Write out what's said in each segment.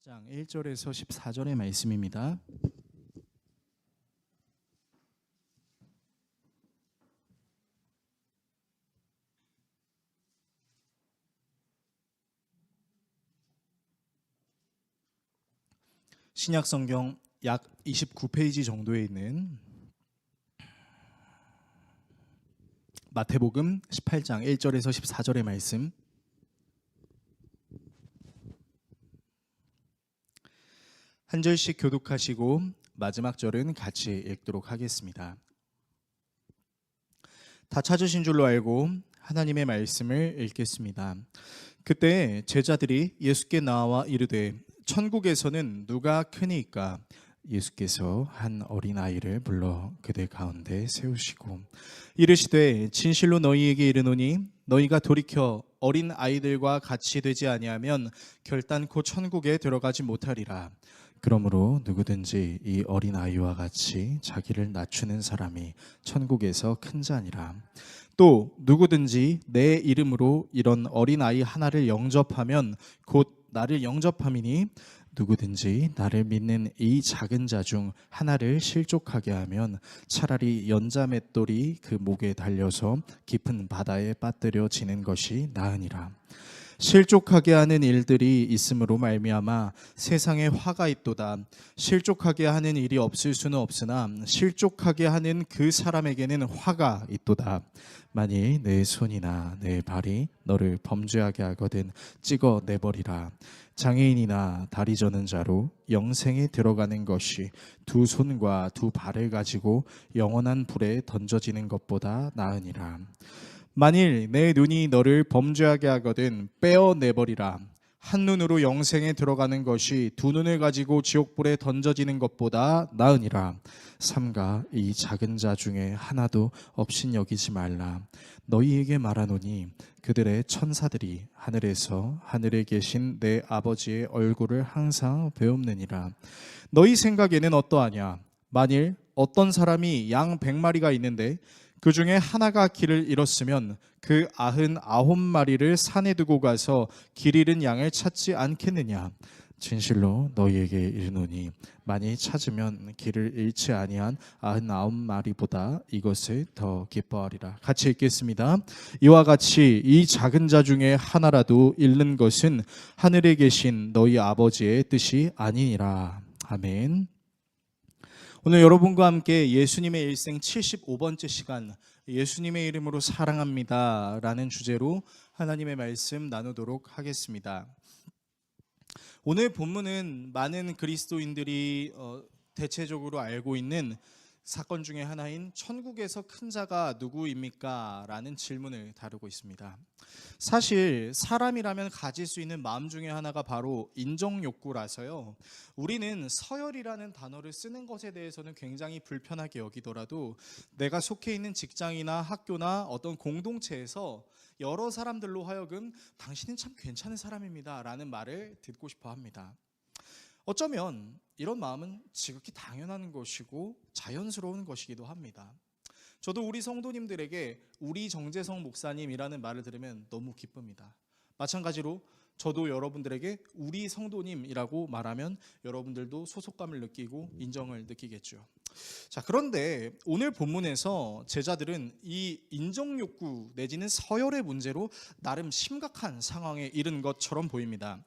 18장 1절에서 14절의 말씀입니다. 신약성경 약 29페이지 정도에 있는 마태복음 18장 1절에서 14절의 말씀, 한 절씩 교독하시고 마지막 절은 같이 읽도록 하겠습니다. 다 찾으신 줄로 알고 하나님의 말씀을 읽겠습니다. 그때 제자들이 예수께 나와 이르되 천국에서는 누가 크니까? 예수께서 한 어린아이를 불러 그들 가운데 세우시고 이르시되 진실로 너희에게 이르노니 너희가 돌이켜 어린 아이들과 같이 되지 아니하면 결단코 천국에 들어가지 못하리라. 그러므로 누구든지 이 어린아이와 같이 자기를 낮추는 사람이 천국에서 큰 자니라. 또 누구든지 내 이름으로 이런 어린아이 하나를 영접하면 곧 나를 영접함이니 누구든지 나를 믿는 이 작은 자 중 하나를 실족하게 하면 차라리 연자 맷돌이 그 목에 달려서 깊은 바다에 빠뜨려지는 것이 나으니라. 실족하게 하는 일들이 있음으로 말미암아 세상에 화가 있도다. 실족하게 하는 일이 없을 수는 없으나 실족하게 하는 그 사람에게는 화가 있도다. 만일 내 손이나 내 발이 너를 범죄하게 하거든 찍어 내버리라. 장애인이나 다리 저는 자로 영생에 들어가는 것이 두 손과 두 발을 가지고 영원한 불에 던져지는 것보다 나으니라. 만일 내 눈이 너를 범죄하게 하거든 빼어내버리라. 한 눈으로 영생에 들어가는 것이 두 눈을 가지고 지옥불에 던져지는 것보다 나으니라. 삼가 이 작은 자 중에 하나도 업신여기지 말라. 너희에게 말하노니 그들의 천사들이 하늘에서 하늘에 계신 내 아버지의 얼굴을 항상 배움느니라. 너희 생각에는 어떠하냐? 만일 어떤 사람이 양 100마리가 있는데 그 중에 하나가 길을 잃었으면 그 99마리를 산에 두고 가서 길 잃은 양을 찾지 않겠느냐? 진실로 너희에게 이르노니 만일 찾으면 길을 잃지 아니한 99마리보다 이것을 더 기뻐하리라. 같이 읽겠습니다. 이와 같이 이 작은 자 중에 하나라도 잃는 것은 하늘에 계신 너희 아버지의 뜻이 아니니라. 아멘. 오늘 여러분과 함께 예수님의 일생 75번째 시간, 예수님의 이름으로 사랑합니다 라는 주제로 하나님의 말씀 나누도록 하겠습니다. 오늘 본문은 많은 그리스도인들이 대체적으로 알고 있는 사건 중에 하나인 천국에서 큰 자가 누구입니까? 라는 질문을 다루고 있습니다. 사실 사람이라면 가질 수 있는 마음 중에 하나가 바로 인정욕구라서요. 우리는 서열이라는 단어를 쓰는 것에 대해서는 굉장히 불편하게 여기더라도 내가 속해 있는 직장이나 학교나 어떤 공동체에서 여러 사람들로 하여금 당신은 참 괜찮은 사람입니다 라는 말을 듣고 싶어 합니다. 어쩌면 이런 마음은 지극히 당연한 것이고 자연스러운 것이기도 합니다. 저도 우리 성도님들에게 우리 정재성 목사님이라는 말을 들으면 너무 기쁩니다. 마찬가지로 저도 여러분들에게 우리 성도님이라고 말하면 여러분들도 소속감을 느끼고 인정을 느끼겠죠. 자, 그런데 오늘 본문에서 제자들은 이 인정욕구 내지는 서열의 문제로 나름 심각한 상황에 이른 것처럼 보입니다.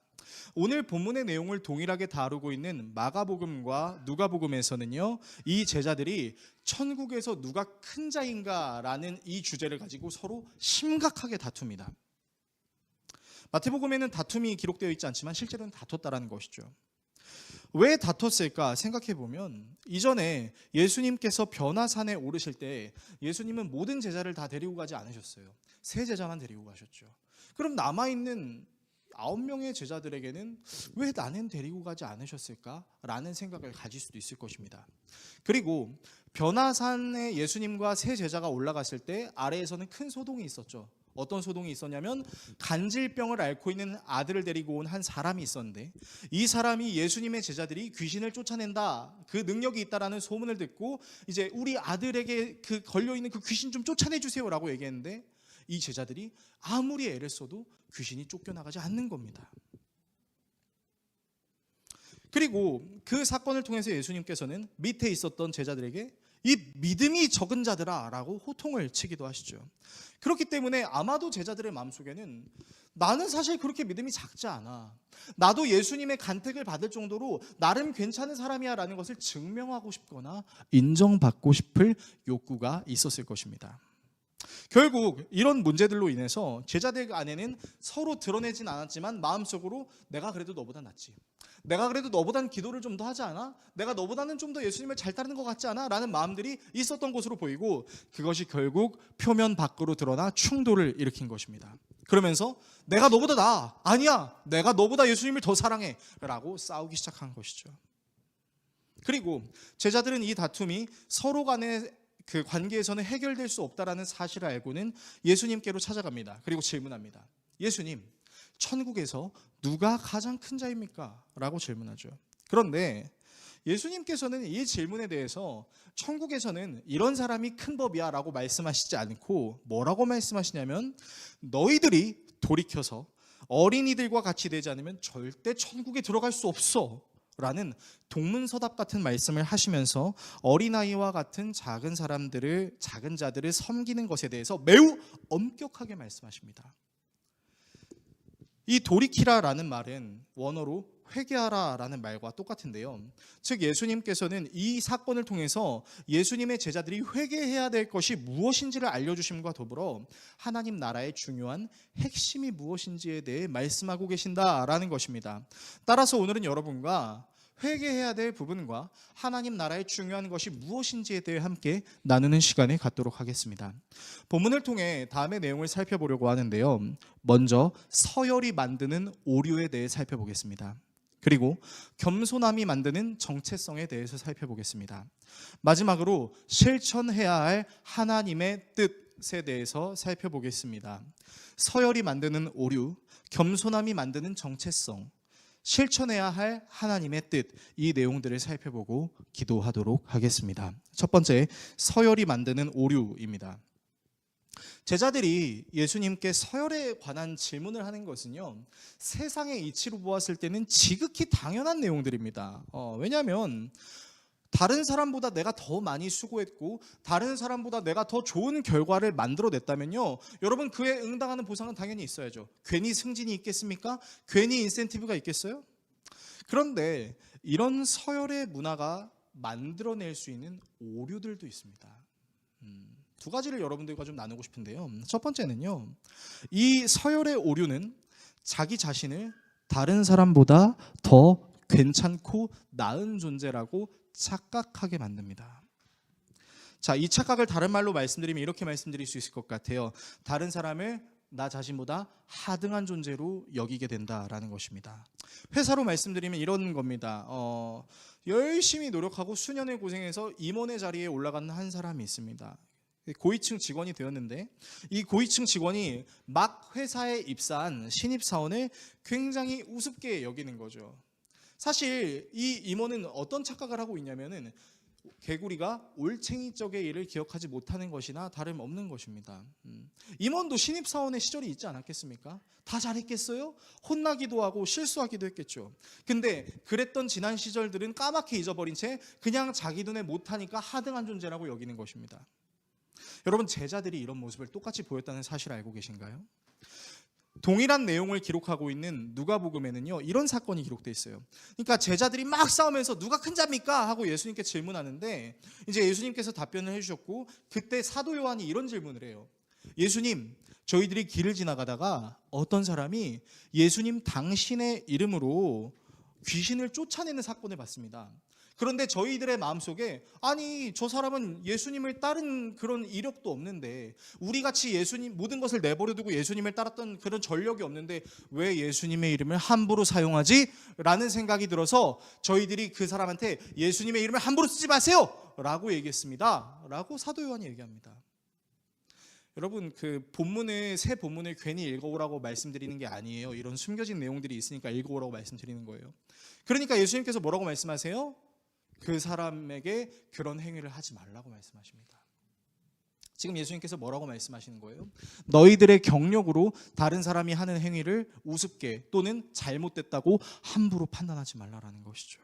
오늘 본문의 내용을 동일하게 다루고 있는 마가복음과 누가복음에서는요, 이 제자들이 천국에서 누가 큰 자인가 라는 이 주제를 가지고 서로 심각하게 다툽니다. 마태복음에는 다툼이 기록되어 있지 않지만 실제로는 다퉜다라는 것이죠. 왜 다퉜을까 생각해보면 이전에 예수님께서 변화산에 오르실 때 예수님은 모든 제자를 다 데리고 가지 않으셨어요. 3제자만 데리고 가셨죠. 그럼 남아있는 9명의 제자들에게는 왜 나는 데리고 가지 않으셨을까라는 생각을 가질 수도 있을 것입니다. 그리고 변화산에 예수님과 3제자가 올라갔을 때 아래에서는 큰 소동이 있었죠. 어떤 소동이 있었냐면 간질병을 앓고 있는 아들을 데리고 온 한 사람이 있었는데 이 사람이 예수님의 제자들이 귀신을 쫓아낸다, 그 능력이 있다라는 소문을 듣고 이제 우리 아들에게 그 걸려있는 그 귀신 좀 쫓아내주세요 라고 얘기했는데 이 제자들이 아무리 애를 써도 귀신이 쫓겨나가지 않는 겁니다. 그리고 그 사건을 통해서 예수님께서는 밑에 있었던 제자들에게 이 믿음이 적은 자들아 라고 호통을 치기도 하시죠. 그렇기 때문에 아마도 제자들의 마음속에는 나는 사실 그렇게 믿음이 작지 않아, 나도 예수님의 간택을 받을 정도로 나름 괜찮은 사람이야 라는 것을 증명하고 싶거나 인정받고 싶을 욕구가 있었을 것입니다. 결국 이런 문제들로 인해서 제자들 안에는 서로 드러내진 않았지만 마음속으로 내가 그래도 너보다 낫지, 내가 그래도 너보다는 기도를 좀 더 하지 않아? 내가 너보다는 좀 더 예수님을 잘 따르는 것 같지 않아? 라는 마음들이 있었던 것으로 보이고, 그것이 결국 표면 밖으로 드러나 충돌을 일으킨 것입니다. 그러면서 내가 너보다 나아, 아니야, 내가 너보다 예수님을 더 사랑해 라고 싸우기 시작한 것이죠. 그리고 제자들은 이 다툼이 서로 간의 그 관계에서는 해결될 수 없다라는 사실을 알고는 예수님께로 찾아갑니다. 그리고 질문합니다. 예수님, 천국에서 누가 가장 큰 자입니까? 라고 질문하죠. 그런데 예수님께서는 이 질문에 대해서 천국에서는 이런 사람이 큰 법이야 라고 말씀하시지 않고 뭐라고 말씀하시냐면, 너희들이 돌이켜서 어린이들과 같이 되지 않으면 절대 천국에 들어갈 수 없어 라는 동문서답 같은 말씀을 하시면서 어린아이와 같은 작은 자들을 섬기는 것에 대해서 매우 엄격하게 말씀하십니다. 이 돌이키라라는 말은 원어로 회개하라라는 말과 똑같은데요. 즉 예수님께서는 이 사건을 통해서 예수님의 제자들이 회개해야 될 것이 무엇인지를 알려주심과 더불어 하나님 나라의 중요한 핵심이 무엇인지에 대해 말씀하고 계신다라는 것입니다. 따라서 오늘은 여러분과 회개해야 될 부분과 하나님 나라의 중요한 것이 무엇인지에 대해 함께 나누는 시간을 갖도록 하겠습니다. 본문을 통해 다음의 내용을 살펴보려고 하는데요. 먼저 서열이 만드는 오류에 대해 살펴보겠습니다. 그리고 겸손함이 만드는 정체성에 대해서 살펴보겠습니다. 마지막으로 실천해야 할 하나님의 뜻에 대해서 살펴보겠습니다. 서열이 만드는 오류, 겸손함이 만드는 정체성, 실천해야 할 하나님의 뜻, 이 내용들을 살펴보고 기도하도록 하겠습니다. 첫 번째, 서열이 만드는 오류입니다. 제자들이 예수님께 서열에 관한 질문을 하는 것은요, 세상의 이치로 보았을 때는 지극히 당연한 내용들입니다. 왜냐하면 다른 사람보다 내가 더 많이 수고했고 다른 사람보다 내가 더 좋은 결과를 만들어냈다면요, 여러분 그에 응당하는 보상은 당연히 있어야죠. 괜히 승진이 있겠습니까? 괜히 인센티브가 있겠어요? 그런데 이런 서열의 문화가 만들어낼 수 있는 오류들도 있습니다. 두 가지를 여러분들과 좀 나누고 싶은데요. 첫 번째는요, 이 서열의 오류는 자기 자신을 다른 사람보다 더 괜찮고 나은 존재라고 착각하게 만듭니다. 자, 이 착각을 다른 말로 말씀드리면 이렇게 말씀드릴 수 있을 것 같아요. 다른 사람을 나 자신보다 하등한 존재로 여기게 된다라는 것입니다. 회사로 말씀드리면 이런 겁니다. 열심히 노력하고 수년을 고생해서 임원의 자리에 올라가는 한 사람이 있습니다. 고위층 직원이 되었는데 이 고위층 직원이 막 회사에 입사한 신입사원을 굉장히 우습게 여기는 거죠. 사실 이 임원은 어떤 착각을 하고 있냐면은 개구리가 올챙이 쪽의 일을 기억하지 못하는 것이나 다름없는 것입니다. 임원도 신입사원의 시절이 있지 않았겠습니까? 다 잘했겠어요? 혼나기도 하고 실수하기도 했겠죠. 근데 그랬던 지난 시절들은 까맣게 잊어버린 채 그냥 자기 눈에 못하니까 하등한 존재라고 여기는 것입니다. 여러분, 제자들이 이런 모습을 똑같이 보였다는 사실을 알고 계신가요? 동일한 내용을 기록하고 있는 누가복음에는요, 이런 사건이 기록되어 있어요. 그러니까 제자들이 막 싸우면서 누가 큰 자입니까? 하고 예수님께 질문하는데 이제 예수님께서 답변을 해주셨고, 그때 사도 요한이 이런 질문을 해요. 예수님, 저희들이 길을 지나가다가 어떤 사람이 예수님 당신의 이름으로 귀신을 쫓아내는 사건을 봤습니다. 그런데 저희들의 마음속에 아니 저 사람은 예수님을 따른 그런 이력도 없는데, 우리같이 예수님 모든 것을 내버려 두고 예수님을 따랐던 그런 전력이 없는데 왜 예수님의 이름을 함부로 사용하지? 라는 생각이 들어서 저희들이 그 사람한테 예수님의 이름을 함부로 쓰지 마세요! 라고 얘기했습니다. 라고 사도 요한이 얘기합니다. 여러분, 새 본문을 괜히 읽어오라고 말씀드리는 게 아니에요. 이런 숨겨진 내용들이 있으니까 읽어오라고 말씀드리는 거예요. 그러니까 예수님께서 뭐라고 말씀하세요? 그 사람에게 그런 행위를 하지 말라고 말씀하십니다. 지금 예수님께서 뭐라고 말씀하시는 거예요? 너희들의 경력으로 다른 사람이 하는 행위를 우습게 또는 잘못됐다고 함부로 판단하지 말라라는 것이죠.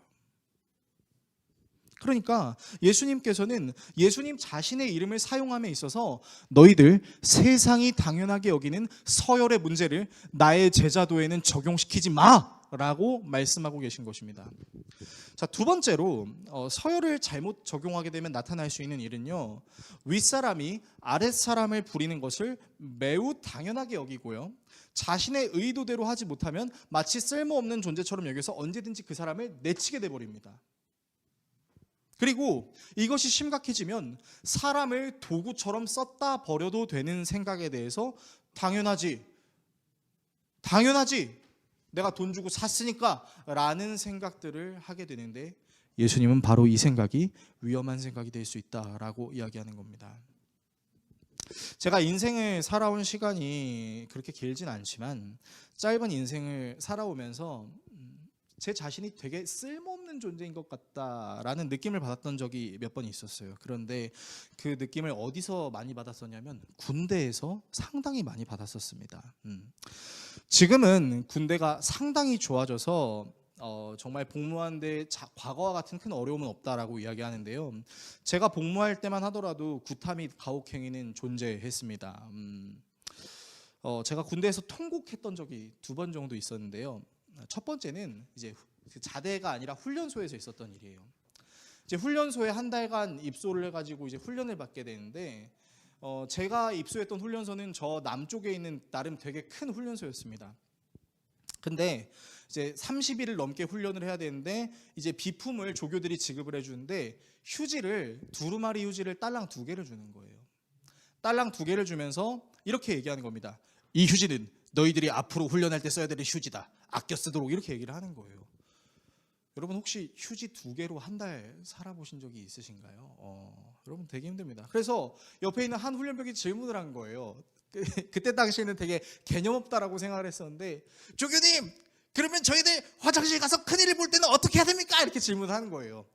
그러니까 예수님께서는 예수님 자신의 이름을 사용함에 있어서 너희들 세상이 당연하게 여기는 서열의 문제를 나의 제자도에는 적용시키지 마라고 말씀하고 계신 것입니다. 자, 두 번째로 서열을 잘못 적용하게 되면 나타날 수 있는 일은요, 윗사람이 아랫사람을 부리는 것을 매우 당연하게 여기고요, 자신의 의도대로 하지 못하면 마치 쓸모없는 존재처럼 여겨서 언제든지 그 사람을 내치게 돼버립니다. 그리고 이것이 심각해지면 사람을 도구처럼 썼다 버려도 되는 생각에 대해서 당연하지 내가 돈 주고 샀으니까 라는 생각들을 하게 되는데, 예수님은 바로 이 생각이 위험한 생각이 될 수 있다라고 이야기하는 겁니다. 제가 인생을 살아온 시간이 그렇게 길진 않지만 짧은 인생을 살아오면서 제 자신이 되게 쓸모없는 존재인 것 같다라는 느낌을 받았던 적이 몇 번 있었어요. 그런데 그 느낌을 어디서 많이 받았었냐면 군대에서 상당히 많이 받았었습니다. 지금은 군대가 상당히 좋아져서 정말 복무하는데 과거와 같은 큰 어려움은 없다라고 이야기하는데요. 제가 복무할 때만 하더라도 구타 및 가혹행위는 존재했습니다. 제가 군대에서 통곡했던 적이 2번 정도 있었는데요. 첫 번째는 이제 자대가 아니라 훈련소에서 있었던 일이에요. 이제 훈련소에 한 달간 입소를 해가지고 이제 훈련을 받게 되는데, 제가 입소했던 훈련소는 저 남쪽에 있는 나름 되게 큰 훈련소였습니다. 근데 이제 30일을 넘게 훈련을 해야 되는데 이제 비품을 조교들이 지급을 해주는데 휴지를 두루마리 휴지를 딸랑 2개를 주는 거예요. 딸랑 2개를 주면서 이렇게 얘기하는 겁니다. 이 휴지는 너희들이 앞으로 훈련할 때 써야 될 휴지다. 아껴 쓰도록 이렇게 얘기를 하는 거예요. 여러분 혹시 휴지 2개로 한 달 살아보신 적이 있으신가요? 여러분 되게 힘듭니다. 그래서 옆에 있는 한 훈련병이 질문을 한 거예요. 그때 당시에는 되게 개념 없다라고 생각을 했었는데, 조교님 그러면 저희들 화장실 가서 큰일을 볼 때는 어떻게 해야 됩니까? 이렇게 질문을 하는 거예요.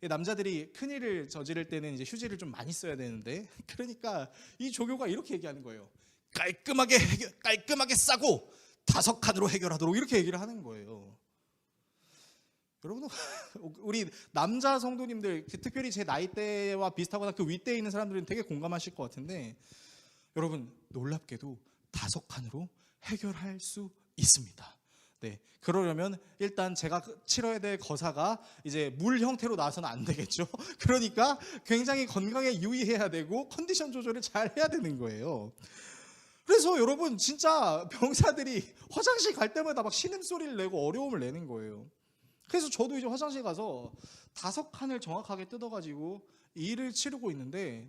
남자들이 큰일을 저지를 때는 이제 휴지를 좀 많이 써야 되는데, 그러니까 이 조교가 이렇게 얘기하는 거예요. 깔끔하게 싸고 5칸으로 해결하도록 이렇게 얘기를 하는 거예요. 여러분 우리 남자 성도님들, 특별히 제 나이대와 비슷하거나 그 윗대에 있는 사람들은 되게 공감하실 것 같은데, 여러분 놀랍게도 5칸으로 해결할 수 있습니다. 네, 그러려면 일단 제가 치러야 될 거사가 이제 물 형태로 나와서는 안 되겠죠. 그러니까 굉장히 건강에 유의해야 되고 컨디션 조절을 잘 해야 되는 거예요. 그래서 여러분 진짜 병사들이 화장실 갈 때마다 막 신음소리를 내고 어려움을 내는 거예요. 그래서 저도 이제 화장실 가서 5칸을 정확하게 뜯어가지고 일을 치르고 있는데,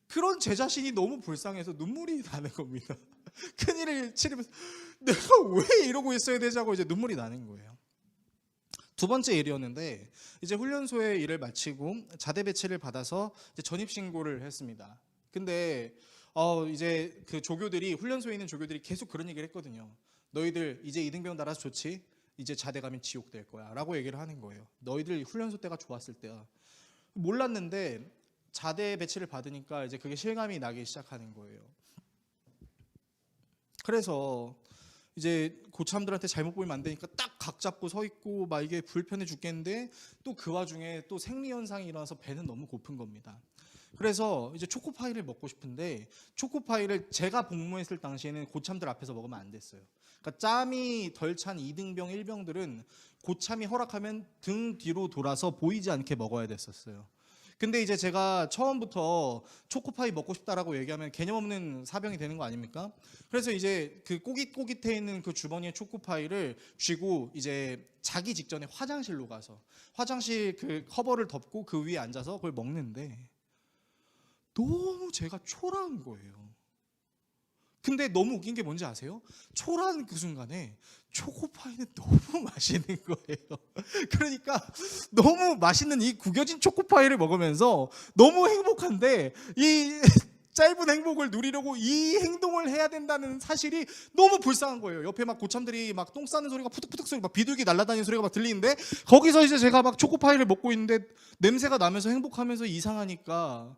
그런 제 자신이 너무 불쌍해서 눈물이 나는 겁니다. 큰일을 치르면서 내가 왜 이러고 있어야 되자고 이제 눈물이 나는 거예요. 2번째 일이었는데, 이제 훈련소에 일을 마치고 자대 배치를 받아서 이제 전입 신고를 했습니다. 근데 이제 그 조교들이, 훈련소에 있는 조교들이 계속 그런 얘기를 했거든요. 너희들 이제 이등병 달아서 좋지? 이제 자대 가면 지옥 될 거야 라고 얘기를 하는 거예요. 너희들 훈련소 때가 좋았을 때야. 몰랐는데 자대 배치를 받으니까 이제 그게 실감이 나기 시작하는 거예요. 그래서 이제 고참들한테 잘못 보이면 안 되니까 딱 각 잡고 서 있고 막 이게 불편해 죽겠는데, 또 그 와중에 또 생리 현상이 일어나서 배는 너무 고픈 겁니다. 그래서 이제 초코파이를 먹고 싶은데, 초코파이를 제가 복무했을 당시에는 고참들 앞에서 먹으면 안 됐어요. 그러니까 짬이 덜 찬 2등병 1병들은 고참이 허락하면 등 뒤로 돌아서 보이지 않게 먹어야 됐었어요. 근데 이제 제가 처음부터 초코파이 먹고 싶다라고 얘기하면 개념 없는 사병이 되는 거 아닙니까? 그래서 이제 그 꼬깃꼬깃해 있는 그 주머니에 초코파이를 쥐고 이제 자기 직전에 화장실로 가서 화장실 그 커버를 덮고 그 위에 앉아서 그걸 먹는데, 너무 제가 초라한 거예요. 근데 너무 웃긴 게 뭔지 아세요? 초라한 그 순간에 초코파이는 너무 맛있는 거예요. 그러니까 너무 맛있는 이 구겨진 초코파이를 먹으면서 너무 행복한데, 이 짧은 행복을 누리려고 이 행동을 해야 된다는 사실이 너무 불쌍한 거예요. 옆에 막 고참들이 막 똥 싸는 소리가 푸득푸득 소리, 막 비둘기 날아다니는 소리가 막 들리는데, 거기서 이제 제가 막 초코파이를 먹고 있는데 냄새가 나면서 행복하면서 이상하니까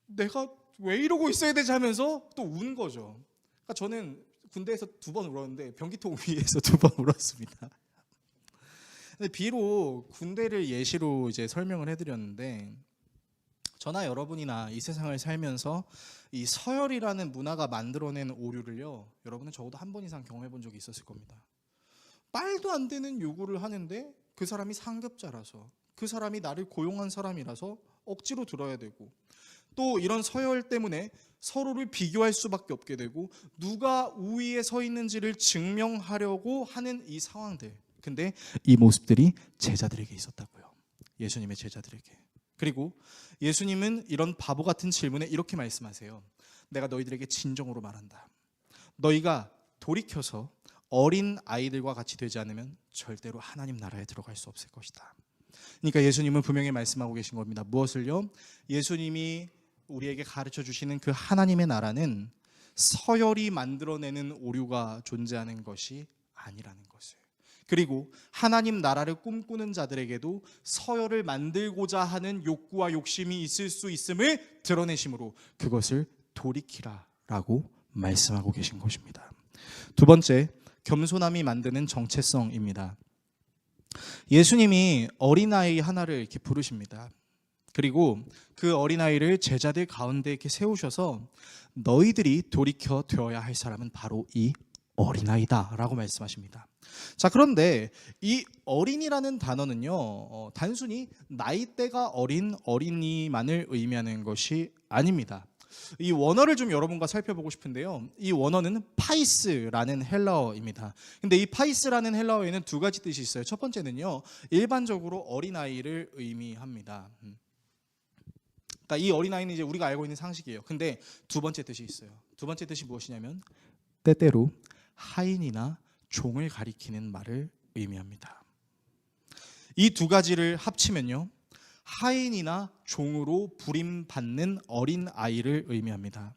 내가 왜 이러고 있어야 되지 하면서 또 운 거죠. 그러니까 저는 군대에서 2번 울었는데 변기통 위에서 2번 울었습니다. 근데 비록 군대를 예시로 이제 설명을 해드렸는데, 저나 여러분이나 이 세상을 살면서 이 서열이라는 문화가 만들어낸 오류를요, 여러분은 적어도 한 번 이상 경험해 본 적이 있었을 겁니다. 말도 안 되는 요구를 하는데 그 사람이 상급자라서, 그 사람이 나를 고용한 사람이라서 억지로 들어야 되고, 또 이런 서열 때문에 서로를 비교할 수밖에 없게 되고, 누가 우위에 서 있는지를 증명하려고 하는 이 상황들. 근데 이 모습들이 제자들에게 있었다고요. 예수님의 제자들에게. 그리고 예수님은 이런 바보 같은 질문에 이렇게 말씀하세요. 내가 너희들에게 진정으로 말한다. 너희가 돌이켜서 어린 아이들과 같이 되지 않으면 절대로 하나님 나라에 들어갈 수 없을 것이다. 그러니까 예수님은 분명히 말씀하고 계신 겁니다. 무엇을요? 예수님이 우리에게 가르쳐 주시는 그 하나님의 나라는 서열이 만들어내는 오류가 존재하는 것이 아니라는 것을. 그리고 하나님 나라를 꿈꾸는 자들에게도 서열을 만들고자 하는 욕구와 욕심이 있을 수 있음을 드러내심으로 그것을 돌이키라라고 말씀하고 계신 것입니다. 두 번째, 겸손함이 만드는 정체성입니다. 예수님이 어린아이 하나를 이렇게 부르십니다. 그리고 그 어린아이를 제자들 가운데 이렇게 세우셔서 너희들이 돌이켜 되어야 할 사람은 바로 이 어린아이다 라고 말씀하십니다. 자, 그런데 이 어린이라는 단어는요, 단순히 나이대가 어린 어린이만을 의미하는 것이 아닙니다. 이 원어를 좀 여러분과 살펴보고 싶은데요, 이 원어는 파이스라는 헬라어입니다. 근데 이 파이스라는 헬라어에는 2가지 뜻이 있어요. 첫 번째는요, 일반적으로 어린아이를 의미합니다. 그러니까 이 어린아이는 이제 우리가 알고 있는 상식이에요. 근데 2번째 뜻이 있어요. 2번째 뜻이 무엇이냐면 때때로 하인이나 종을 가리키는 말을 의미합니다. 이 2가지를 합치면요, 하인이나 종으로 부림받는 어린아이를 의미합니다.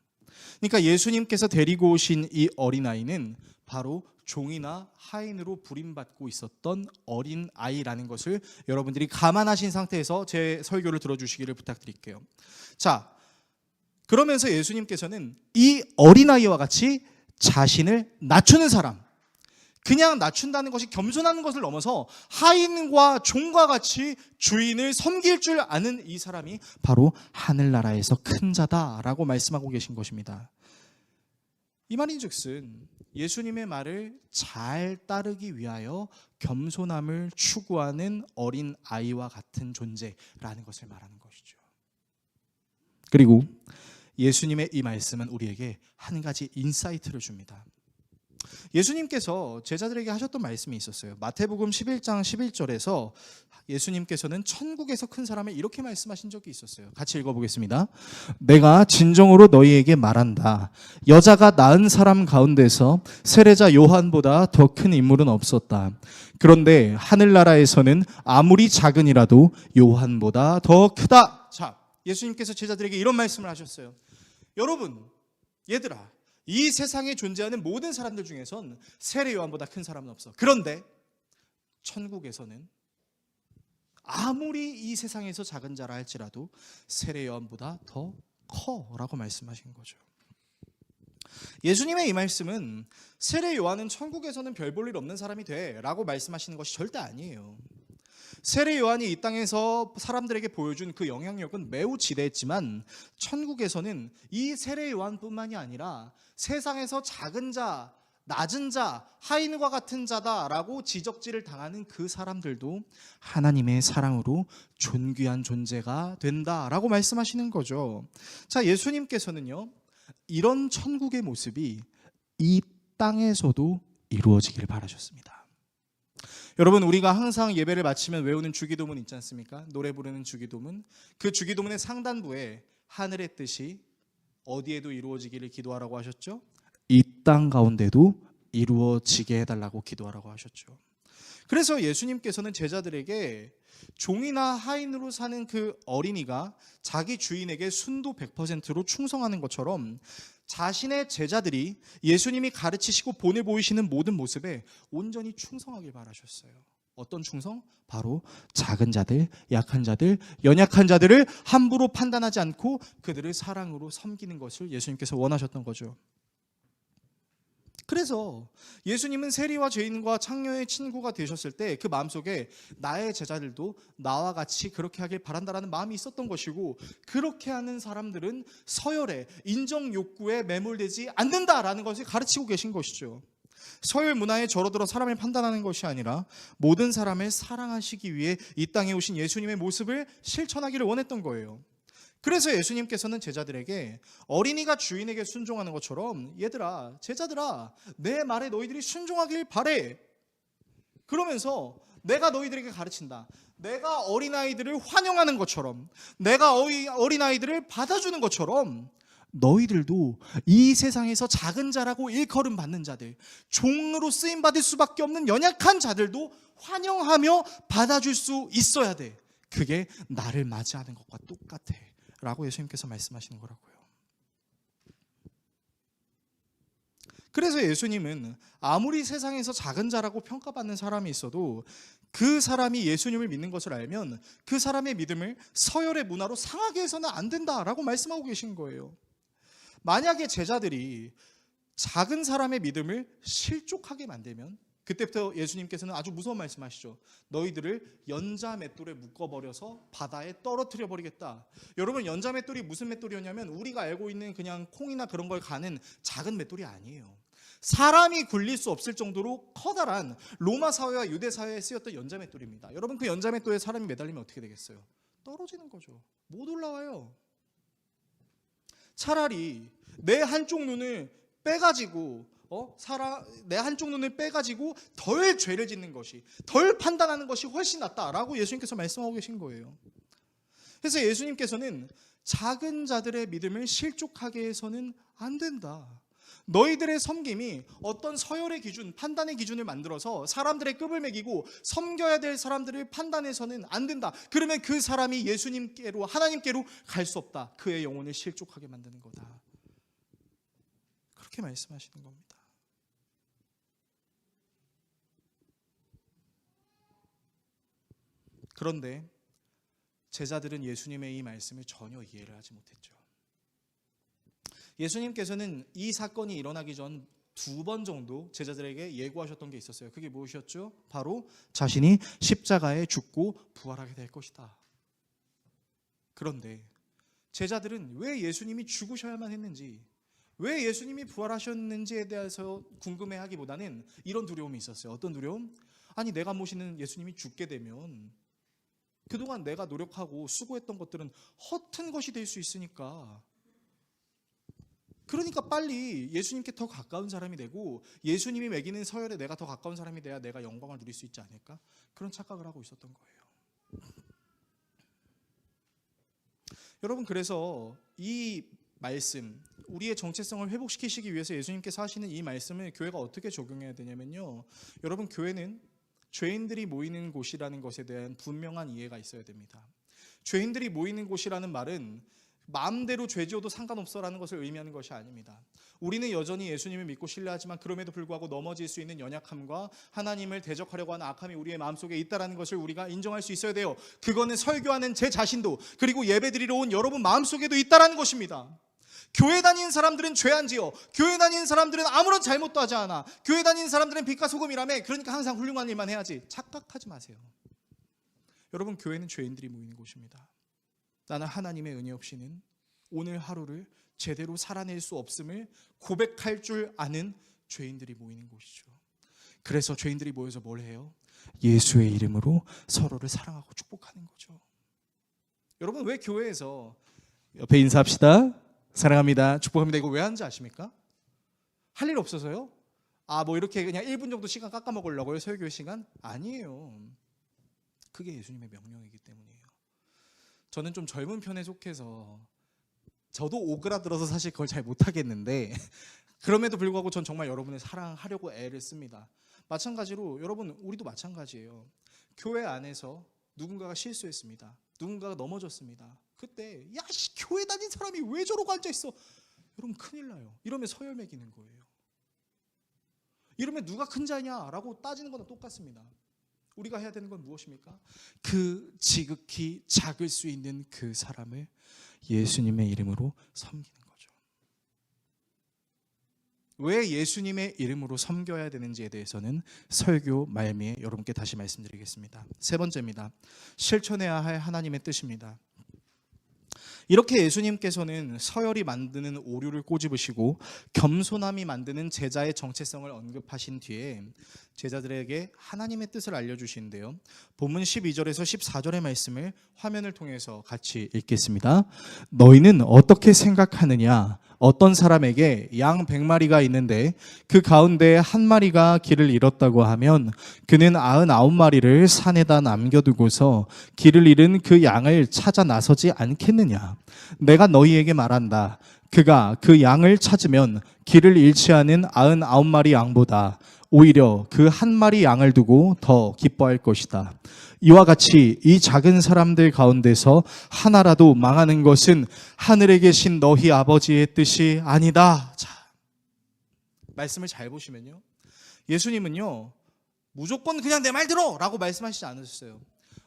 그러니까 예수님께서 데리고 오신 이 어린아이는 바로 종이나 하인으로 부림받고 있었던 어린아이라는 것을 여러분들이 감안하신 상태에서 제 설교를 들어주시기를 부탁드릴게요. 자, 그러면서 예수님께서는 이 어린아이와 같이 자신을 낮추는 사람, 그냥 낮춘다는 것이 겸손하는 것을 넘어서 하인과 종과 같이 주인을 섬길 줄 아는 이 사람이 바로 하늘나라에서 큰 자다라고 말씀하고 계신 것입니다. 이 말인즉슨 예수님의 말을 잘 따르기 위하여 겸손함을 추구하는 어린 아이와 같은 존재라는 것을 말하는 것이죠. 그리고 예수님의 이 말씀은 우리에게 한 가지 인사이트를 줍니다. 예수님께서 제자들에게 하셨던 말씀이 있었어요. 마태복음 11장 11절에서 예수님께서는 천국에서 큰 사람을 이렇게 말씀하신 적이 있었어요. 같이 읽어보겠습니다. 내가 진정으로 너희에게 말한다. 여자가 낳은 사람 가운데서 세례자 요한보다 더 큰 인물은 없었다. 그런데 하늘나라에서는 아무리 작은이라도 요한보다 더 크다. 자, 예수님께서 제자들에게 이런 말씀을 하셨어요. 여러분, 얘들아, 이 세상에 존재하는 모든 사람들 중에선 세례 요한보다 큰 사람은 없어. 그런데 천국에서는 아무리 이 세상에서 작은 자라 할지라도 세례 요한보다 더 커라고 말씀하신 거죠. 예수님의 이 말씀은 세례 요한은 천국에서는 별 볼 일 없는 사람이 돼라고 말씀하시는 것이 절대 아니에요. 세례 요한이 이 땅에서 사람들에게 보여준 그 영향력은 매우 지대했지만 천국에서는 이 세례 요한뿐만이 아니라 세상에서 작은 자, 낮은 자, 하인과 같은 자다라고 지적질을 당하는 그 사람들도 하나님의 사랑으로 존귀한 존재가 된다라고 말씀하시는 거죠. 자, 예수님께서는요, 이런 천국의 모습이 이 땅에서도 이루어지길 바라셨습니다. 여러분, 우리가 항상 예배를 마치면 외우는 주기도문 있지 않습니까? 노래 부르는 주기도문. 그 주기도문의 상단부에 하늘의 뜻이 어디에도 이루어지기를 기도하라고 하셨죠? 이 땅 가운데도 이루어지게 해달라고 기도하라고 하셨죠. 그래서 예수님께서는 제자들에게 종이나 하인으로 사는 그 어린이가 자기 주인에게 순도 100%로 충성하는 것처럼 자신의 제자들이 예수님이 가르치시고 보내 보이시는 모든 모습에 온전히 충성하길 바라셨어요. 어떤 충성? 바로 작은 자들, 약한 자들, 연약한 자들을 함부로 판단하지 않고 그들을 사랑으로 섬기는 것을 예수님께서 원하셨던 거죠. 그래서 예수님은 세리와 죄인과 창녀의 친구가 되셨을 때 그 마음속에 나의 제자들도 나와 같이 그렇게 하길 바란다라는 마음이 있었던 것이고, 그렇게 하는 사람들은 서열에, 인정 욕구에 매몰되지 않는다라는 것을 가르치고 계신 것이죠. 서열 문화에 절어들어 사람을 판단하는 것이 아니라 모든 사람을 사랑하시기 위해 이 땅에 오신 예수님의 모습을 실천하기를 원했던 거예요. 그래서 예수님께서는 제자들에게 어린이가 주인에게 순종하는 것처럼, 얘들아, 제자들아, 내 말에 너희들이 순종하길 바래. 그러면서 내가 너희들에게 가르친다. 내가 어린아이들을 환영하는 것처럼, 내가 어린아이들을 받아주는 것처럼 너희들도 이 세상에서 작은 자라고 일컬음 받는 자들, 종으로 쓰임받을 수밖에 없는 연약한 자들도 환영하며 받아줄 수 있어야 돼. 그게 나를 맞이하는 것과 똑같아 라고 예수님께서 말씀하시는 거라고요. 그래서 예수님은 아무리 세상에서 작은 자라고 평가받는 사람이 있어도 그 사람이 예수님을 믿는 것을 알면 그 사람의 믿음을 서열의 문화로 상하게 해서는 안 된다라고 말씀하고 계신 거예요. 만약에 제자들이 작은 사람의 믿음을 실족하게 만들면 그때부터 예수님께서는 아주 무서운 말씀하시죠. 너희들을 연자맷돌에 묶어버려서 바다에 떨어뜨려 버리겠다. 여러분, 연자맷돌이 무슨 맷돌이었냐면 우리가 알고 있는 그냥 콩이나 그런 걸 가는 작은 맷돌이 아니에요. 사람이 굴릴 수 없을 정도로 커다란 로마 사회와 유대 사회에 쓰였던 연자맷돌입니다. 여러분, 그 연자맷돌에 사람이 매달리면 어떻게 되겠어요? 떨어지는 거죠. 못 올라와요. 차라리 내 한쪽 눈을 빼가지고 내 한쪽 눈을 빼가지고 덜 죄를 짓는 것이, 덜 판단하는 것이 훨씬 낫다라고 예수님께서 말씀하고 계신 거예요. 그래서 예수님께서는 작은 자들의 믿음을 실족하게 해서는 안 된다. 너희들의 섬김이 어떤 서열의 기준, 판단의 기준을 만들어서 사람들의 급을 매기고 섬겨야 될 사람들을 판단해서는 안 된다. 그러면 그 사람이 예수님께로, 하나님께로 갈 수 없다. 그의 영혼을 실족하게 만드는 거다. 그렇게 말씀하시는 겁니다. 그런데 제자들은 예수님의 이 말씀을 전혀 이해를 하지 못했죠. 예수님께서는 이 사건이 일어나기 전 2번 정도 제자들에게 예고하셨던 게 있었어요. 그게 무엇이었죠? 바로 자신이 십자가에 죽고 부활하게 될 것이다. 그런데 제자들은 왜 예수님이 죽으셔야만 했는지, 왜 예수님이 부활하셨는지에 대해서 궁금해하기보다는 이런 두려움이 있었어요. 어떤 두려움? 아니, 내가 모시는 예수님이 죽게 되면 그동안 내가 노력하고 수고했던 것들은 허튼 것이 될 수 있으니까, 그러니까 빨리 예수님께 더 가까운 사람이 되고 예수님이 매기는 서열에 내가 더 가까운 사람이 돼야 내가 영광을 누릴 수 있지 않을까? 그런 착각을 하고 있었던 거예요. 여러분, 그래서 이 말씀, 우리의 정체성을 회복시키시기 위해서 예수님께서 하시는 이 말씀을 교회가 어떻게 적용해야 되냐면요, 여러분, 교회는 죄인들이 모이는 곳이라는 것에 대한 분명한 이해가 있어야 됩니다. 죄인들이 모이는 곳이라는 말은 마음대로 죄 지어도 상관없어라는 것을 의미하는 것이 아닙니다. 우리는 여전히 예수님을 믿고 신뢰하지만 그럼에도 불구하고 넘어질 수 있는 연약함과 하나님을 대적하려고 하는 악함이 우리의 마음속에 있다는 것을 우리가 인정할 수 있어야 돼요. 그거는 설교하는 제 자신도, 그리고 예배드리러 온 여러분 마음속에도 있다는 것입니다. 교회 다니는 사람들은 죄 안 지어, 교회 다니는 사람들은 아무런 잘못도 하지 않아, 교회 다니는 사람들은 빛과 소금이라며, 그러니까 항상 훌륭한 일만 해야지. 착각하지 마세요. 여러분, 교회는 죄인들이 모이는 곳입니다. 나는 하나님의 은혜 없이는 오늘 하루를 제대로 살아낼 수 없음을 고백할 줄 아는 죄인들이 모이는 곳이죠. 그래서 죄인들이 모여서 뭘 해요? 예수의 이름으로 서로를 사랑하고 축복하는 거죠. 여러분, 왜 교회에서 옆에 인사합시다, 사랑합니다, 축복합니다, 이거 왜 하는지 아십니까? 할 일 없어서요? 뭐 이렇게 그냥 1분 정도 시간 깎아먹으려고요? 설교 시간? 아니에요. 그게 예수님의 명령이기 때문이에요. 저는 좀 젊은 편에 속해서 저도 오그라들어서 사실 그걸 잘 못하겠는데 그럼에도 불구하고 전 정말 여러분을 사랑하려고 애를 씁니다. 마찬가지로 여러분, 우리도 마찬가지예요. 교회 안에서 누군가가 실수했습니다. 누군가가 넘어졌습니다. 그때 교회 다닌 사람이 왜 저러고 앉아있어? 여러분, 큰일 나요. 이러면 서열 매기는 거예요. 이러면 누가 큰 자냐라고 따지는 거나 똑같습니다. 우리가 해야 되는 건 무엇입니까? 그 지극히 작을 수 있는 그 사람을 예수님의 이름으로 섬기는 거죠. 왜 예수님의 이름으로 섬겨야 되는지에 대해서는 설교 말미에 여러분께 다시 말씀드리겠습니다. 세 번째입니다. 실천해야 할 하나님의 뜻입니다. 이렇게 예수님께서는 서열이 만드는 오류를 꼬집으시고 겸손함이 만드는 제자의 정체성을 언급하신 뒤에 제자들에게 하나님의 뜻을 알려주시는데요. 본문 12절에서 14절의 말씀을 화면을 통해서 같이 읽겠습니다. 너희는 어떻게 생각하느냐? 어떤 사람에게 양 100마리가 있는데 그 가운데 한 마리가 길을 잃었다고 하면 그는 99마리를 산에다 남겨두고서 길을 잃은 그 양을 찾아 나서지 않겠느냐? 내가 너희에게 말한다. 그가 그 양을 찾으면 길을 잃지 않은 99마리 양보다 오히려 그 한 마리 양을 두고 더 기뻐할 것이다. 이와 같이 이 작은 사람들 가운데서 하나라도 망하는 것은 하늘에 계신 너희 아버지의 뜻이 아니다. 자, 말씀을 잘 보시면요, 예수님은요 무조건 그냥 내 말 들어 라고 말씀하시지 않으셨어요.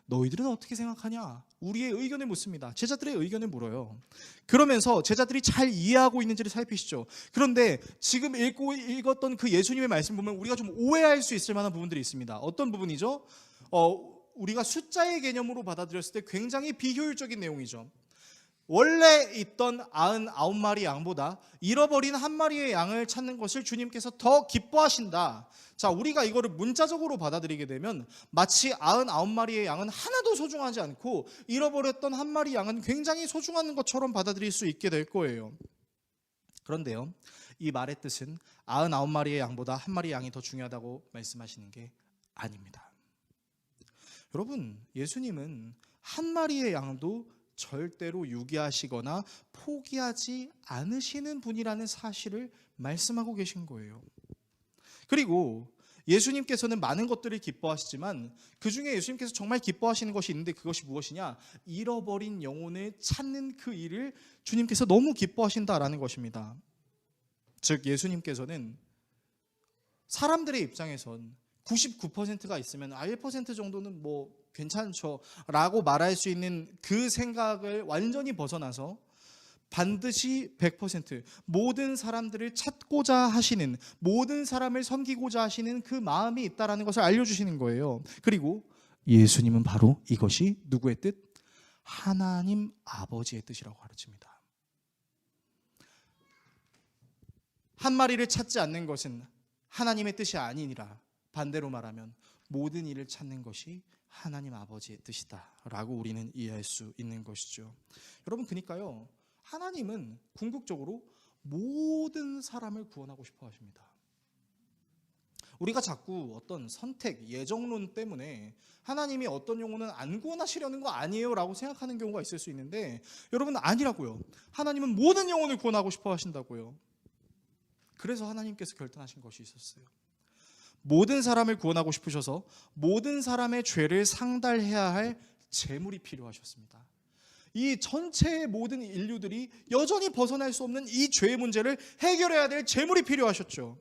너희들은 어떻게 생각하냐? 우리의 의견을 묻습니다. 제자들의 의견을 물어요. 그러면서 제자들이 잘 이해하고 있는지를 살피시죠. 그런데 지금 읽었던 그 예수님의 말씀 보면 우리가 좀 오해할 수 있을 만한 부분들이 있습니다. 어떤 부분이죠? 우리가 숫자의 개념으로 받아들였을 때 굉장히 비효율적인 내용이죠. 원래 있던 99마리 양보다 잃어버린 한 마리의 양을 찾는 것을 주님께서 더 기뻐하신다. 자, 우리가 이거를 문자적으로 받아들이게 되면 마치 99마리의 양은 하나도 소중하지 않고 잃어버렸던 한 마리 양은 굉장히 소중한 것처럼 받아들일 수 있게 될 거예요. 그런데요, 이 말의 뜻은 99마리의 양보다 한 마리 양이 더 중요하다고 말씀하시는 게 아닙니다. 여러분, 예수님은 한 마리의 양도 절대로 유기하시거나 포기하지 않으시는 분이라는 사실을 말씀하고 계신 거예요. 그리고 예수님께서는 많은 것들을 기뻐하시지만 그 중에 예수님께서 정말 기뻐하시는 것이 있는데 그것이 무엇이냐? 잃어버린 영혼을 찾는 그 일을 주님께서 너무 기뻐하신다라는 것입니다. 즉 예수님께서는 사람들의 입장에선 99%가 있으면 1% 정도는 뭐 괜찮죠 라고 말할 수 있는 그 생각을 완전히 벗어나서 반드시 100% 모든 사람들을 찾고자 하시는, 모든 사람을 섬기고자 하시는 그 마음이 있다는 것을 알려주시는 거예요. 그리고 예수님은 바로 이것이 누구의 뜻? 하나님 아버지의 뜻이라고 가르칩니다. 한 마리를 찾지 않는 것은 하나님의 뜻이 아니니라. 반대로 말하면 모든 일을 찾는 것이 하나님 아버지의 뜻이다 라고 우리는 이해할 수 있는 것이죠. 여러분, 그러니까요, 하나님은 궁극적으로 모든 사람을 구원하고 싶어 하십니다. 우리가 자꾸 어떤 선택, 예정론 때문에 하나님이 어떤 영혼은 안 구원하시려는 거 아니에요 라고 생각하는 경우가 있을 수 있는데, 여러분 아니라고요. 하나님은 모든 영혼을 구원하고 싶어 하신다고요. 그래서 하나님께서 결단하신 것이 있었어요. 모든 사람을 구원하고 싶으셔서 모든 사람의 죄를 상달해야 할 제물이 필요하셨습니다. 이 전체의 모든 인류들이 여전히 벗어날 수 없는 이 죄의 문제를 해결해야 될 제물이 필요하셨죠.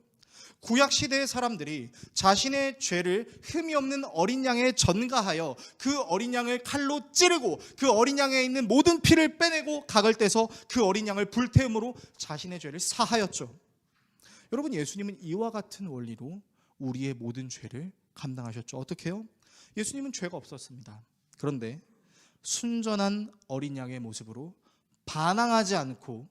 구약시대의 사람들이 자신의 죄를 흠이 없는 어린 양에 전가하여 그 어린 양을 칼로 찌르고 그 어린 양에 있는 모든 피를 빼내고 각을 떼서 그 어린 양을 불태움으로 자신의 죄를 사하였죠. 여러분, 예수님은 이와 같은 원리로 우리의 모든 죄를 감당하셨죠. 어떻게 해요? 예수님은 죄가 없었습니다. 그런데 순전한 어린 양의 모습으로 반항하지 않고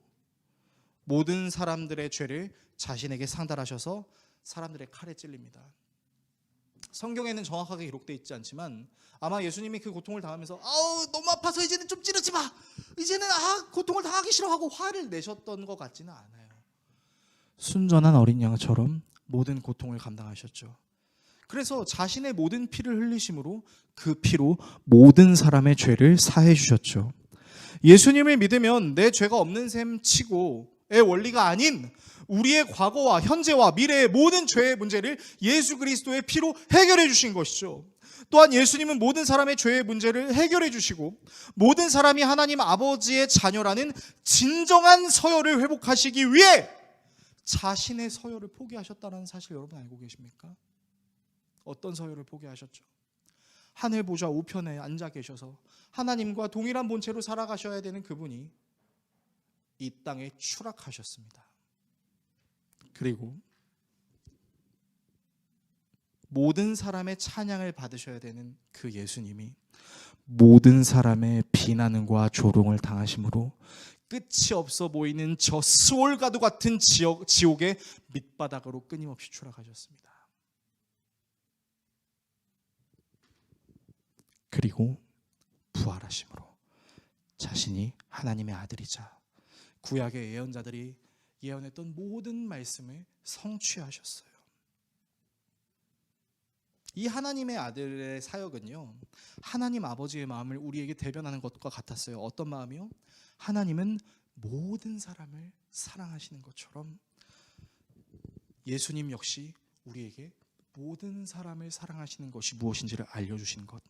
모든 사람들의 죄를 자신에게 상달하셔서 사람들의 칼에 찔립니다. 성경에는 정확하게 기록되어 있지 않지만 아마 예수님이 그 고통을 당하면서 너무 아파서 이제는 좀 찌르지 마, 이제는 고통을 당하기 싫어하고 화를 내셨던 것 같지는 않아요. 순전한 어린 양처럼 모든 고통을 감당하셨죠. 그래서 자신의 모든 피를 흘리심으로 그 피로 모든 사람의 죄를 사해 주셨죠. 예수님을 믿으면 내 죄가 없는 셈 치고의 원리가 아닌 우리의 과거와 현재와 미래의 모든 죄의 문제를 예수 그리스도의 피로 해결해 주신 것이죠. 또한 예수님은 모든 사람의 죄의 문제를 해결해 주시고 모든 사람이 하나님 아버지의 자녀라는 진정한 서열을 회복하시기 위해 자신의 서열을 포기하셨다는 사실 여러분 알고 계십니까? 어떤 서열을 포기하셨죠? 하늘 보좌 우편에 앉아 계셔서 하나님과 동일한 본체로 살아가셔야 되는 그분이 이 땅에 추락하셨습니다. 그리고 모든 사람의 찬양을 받으셔야 되는 그 예수님이 모든 사람의 비난과 조롱을 당하심으로 끝이 없어 보이는 저 스월가도 같은 지옥의 밑바닥으로 끊임없이 추락하셨습니다. 그리고 부활하심으로 자신이 하나님의 아들이자 구약의 예언자들이 예언했던 모든 말씀을 성취하셨어요. 이 하나님의 아들의 사역은요, 하나님 아버지의 마음을 우리에게 대변하는 것과 같았어요. 어떤 마음이요? 하나님은 모든 사람을 사랑하시는 것처럼 예수님 역시 우리에게 모든 사람을 사랑하시는 것이 무엇인지를 알려주시는 것.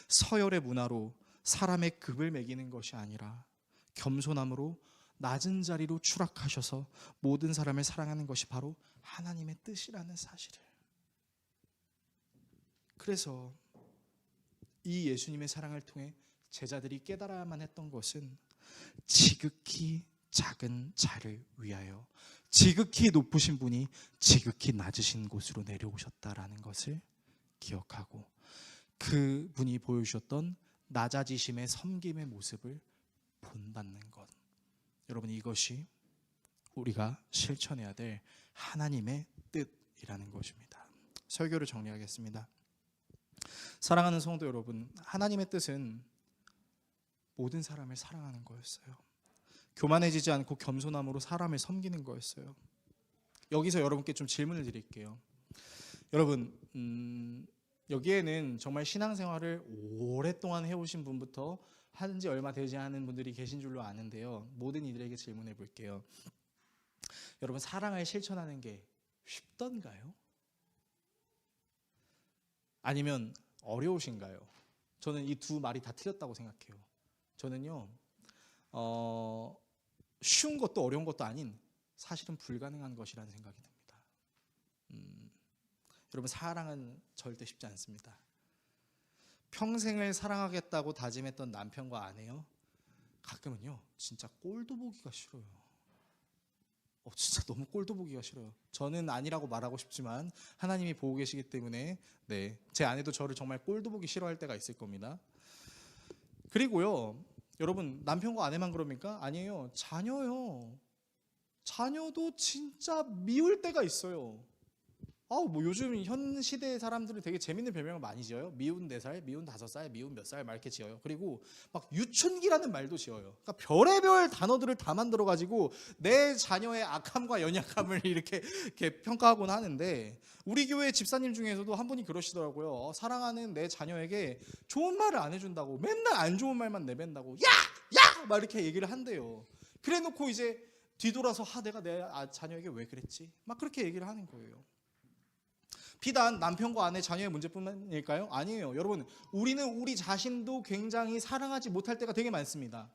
서열의 문화로 사람의 급을 매기는 것이 아니라 겸손함으로 낮은 자리로 추락하셔서 모든 사람을 사랑하는 것이 바로 하나님의 뜻이라는 사실을. 그래서 이 예수님의 사랑을 통해 제자들이 깨달아야만 했던 것은 지극히 작은 자를 위하여 지극히 높으신 분이 지극히 낮으신 곳으로 내려오셨다라는 것을 기억하고 그분이 보여주셨던 낮아지심의 섬김의 모습을 본받는 것. 여러분, 이것이 우리가 실천해야 될 하나님의 뜻이라는 것입니다. 설교를 정리하겠습니다. 사랑하는 성도 여러분, 하나님의 뜻은 모든 사람을 사랑하는 거였어요. 교만해지지 않고 겸손함으로 사람을 섬기는 거였어요. 여기서 여러분께 좀 질문을 드릴게요. 여러분, 여기에는 정말 신앙생활을 오랫동안 해오신 분부터 한지 얼마 되지 않은 분들이 계신 줄로 아는데요. 모든 이들에게 질문해 볼게요. 여러분, 사랑을 실천하는 게 쉽던가요? 아니면 어려우신가요? 저는 이 두 말이 다 틀렸다고 생각해요. 저는요, 쉬운 것도 어려운 것도 아닌 사실은 불가능한 것이라는 생각이 듭니다. 여러분, 사랑은 절대 쉽지 않습니다. 평생을 사랑하겠다고 다짐했던 남편과 아내요, 가끔은요 진짜 꼴도 보기가 싫어요. 진짜 너무 꼴도 보기가 싫어요. 저는 아니라고 말하고 싶지만 하나님이 보고 계시기 때문에 제 아내도 저를 정말 꼴도 보기 싫어할 때가 있을 겁니다. 그리고요, 여러분, 남편과 아내만 그럽니까? 아니에요. 자녀요. 자녀도 진짜 미울 때가 있어요. 뭐 요즘 현 시대 사람들은 되게 재밌는 별명을 많이 지어요. 미운 4살, 미운 5살, 미운 몇 살 막 이렇게 지어요. 그리고 막 유춘기라는 말도 지어요. 그러니까 별의별 단어들을 다 만들어가지고 내 자녀의 악함과 연약함을 이렇게 평가하곤 하는데, 우리 교회 집사님 중에서도 한 분이 그러시더라고요. 사랑하는 내 자녀에게 좋은 말을 안 해준다고, 맨날 안 좋은 말만 내뱉는다고, 야! 막 이렇게 얘기를 한대요. 그래 놓고 이제 뒤돌아서 내가 내 자녀에게 왜 그랬지? 막 그렇게 얘기를 하는 거예요. 비단 남편과 아내, 자녀의 문제뿐만일까요? 아니에요. 여러분, 우리는 우리 자신도 굉장히 사랑하지 못할 때가 되게 많습니다.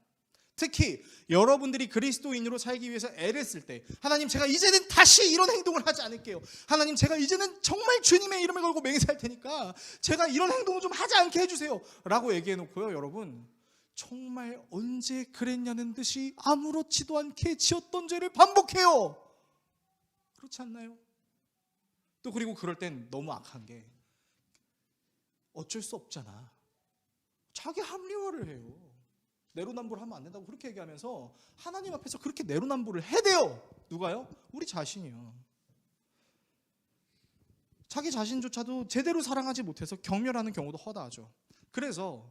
특히 여러분들이 그리스도인으로 살기 위해서 애를 쓸 때, 하나님, 제가 이제는 다시 이런 행동을 하지 않을게요. 하나님, 제가 이제는 정말 주님의 이름을 걸고 맹세할 테니까 제가 이런 행동을 좀 하지 않게 해주세요 라고 얘기해 놓고요, 여러분, 정말 언제 그랬냐는 듯이 아무렇지도 않게 지었던 죄를 반복해요. 그렇지 않나요? 또 그리고 그럴 땐 너무 악한 게 어쩔 수 없잖아, 자기 합리화를 해요. 내로남불 하면 안 된다고 그렇게 얘기하면서 하나님 앞에서 그렇게 내로남불을 해대요. 누가요? 우리 자신이요. 자기 자신조차도 제대로 사랑하지 못해서 경멸하는 경우도 허다하죠. 그래서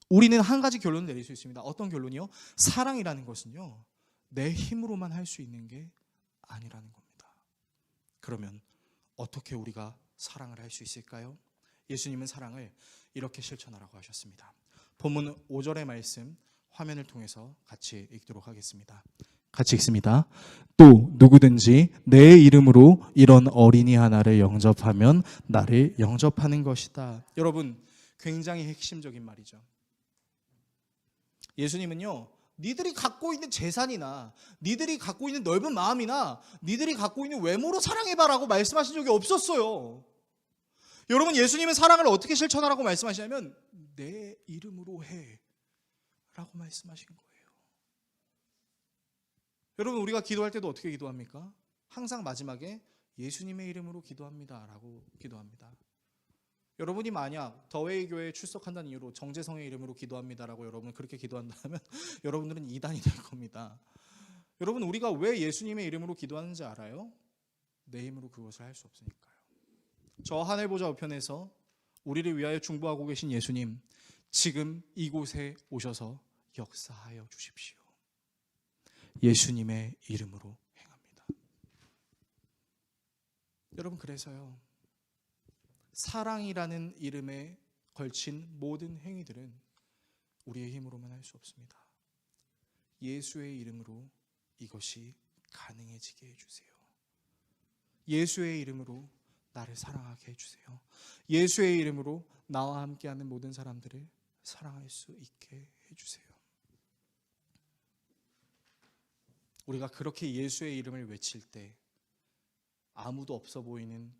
우리는 한 가지 결론을 내릴 수 있습니다. 어떤 결론이요? 사랑이라는 것은요, 내 힘으로만 할 수 있는 게 아니라는 겁니다. 그러면 어떻게 우리가 사랑을 할 수 있을까요? 예수님은 사랑을 이렇게 실천하라고 하셨습니다. 본문 5절의 말씀 화면을 통해서 같이 읽도록 하겠습니다. 같이 읽습니다. 또 누구든지 내 이름으로 이런 어린이 하나를 영접하면 나를 영접하는 것이다. 여러분, 굉장히 핵심적인 말이죠. 예수님은요, 니들이 갖고 있는 재산이나 니들이 갖고 있는 넓은 마음이나 니들이 갖고 있는 외모로 사랑해봐라고 말씀하신 적이 없었어요. 여러분, 예수님은 사랑을 어떻게 실천하라고 말씀하시냐면 내 이름으로 해 라고 말씀하신 거예요. 여러분, 우리가 기도할 때도 어떻게 기도합니까? 항상 마지막에 예수님의 이름으로 기도합니다 라고 기도합니다. 여러분이 만약 더웨이 교회에 출석한다는 이유로 정재성의 이름으로 기도합니다라고 여러분은 그렇게 기도한다면 여러분들은 이단이 될 겁니다. 여러분, 우리가 왜 예수님의 이름으로 기도하는지 알아요? 내 힘으로 그것을 할 수 없으니까요. 저 하늘 보좌 우편에서 우리를 위하여 중보하고 계신 예수님, 지금 이곳에 오셔서 역사하여 주십시오. 예수님의 이름으로 행합니다. 여러분, 그래서요, 사랑이라는 이름에 걸친 모든 행위들은 우리의 힘으로만 할 수 없습니다. 예수의 이름으로 이것이 가능해지게 해주세요. 예수의 이름으로 나를 사랑하게 해주세요. 예수의 이름으로 나와 함께하는 모든 사람들을 사랑할 수 있게 해주세요. 우리가 그렇게 예수의 이름을 외칠 때 아무도 없어 보이는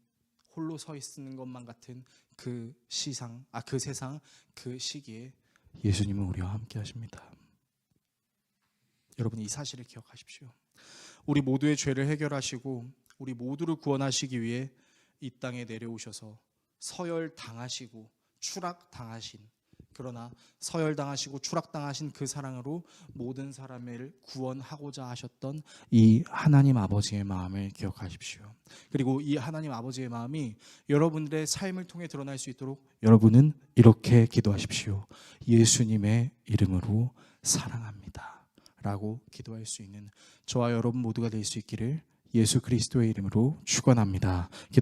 홀로 서 있는 것만 같은 그 세상, 그 시기에 예수님은 우리와 함께 하십니다. 여러분, 이 사실을 기억하십시오. 우리 모두의 죄를 해결하시고 우리 모두를 구원하시기 위해 이 땅에 내려오셔서 서열당하시고 추락당하신, 그러나 서열당하시고 추락당하신 그 사랑으로 모든 사람을 구원하고자 하셨던 이 하나님 아버지의 마음을 기억하십시오. 그리고 이 하나님 아버지의 마음이 여러분들의 삶을 통해 드러날 수 있도록 여러분은 이렇게 기도하십시오. 예수님의 이름으로 사랑합니다 라고 기도할 수 있는 저와 여러분 모두가 될 수 있기를 예수 그리스도의 이름으로 축원합니다.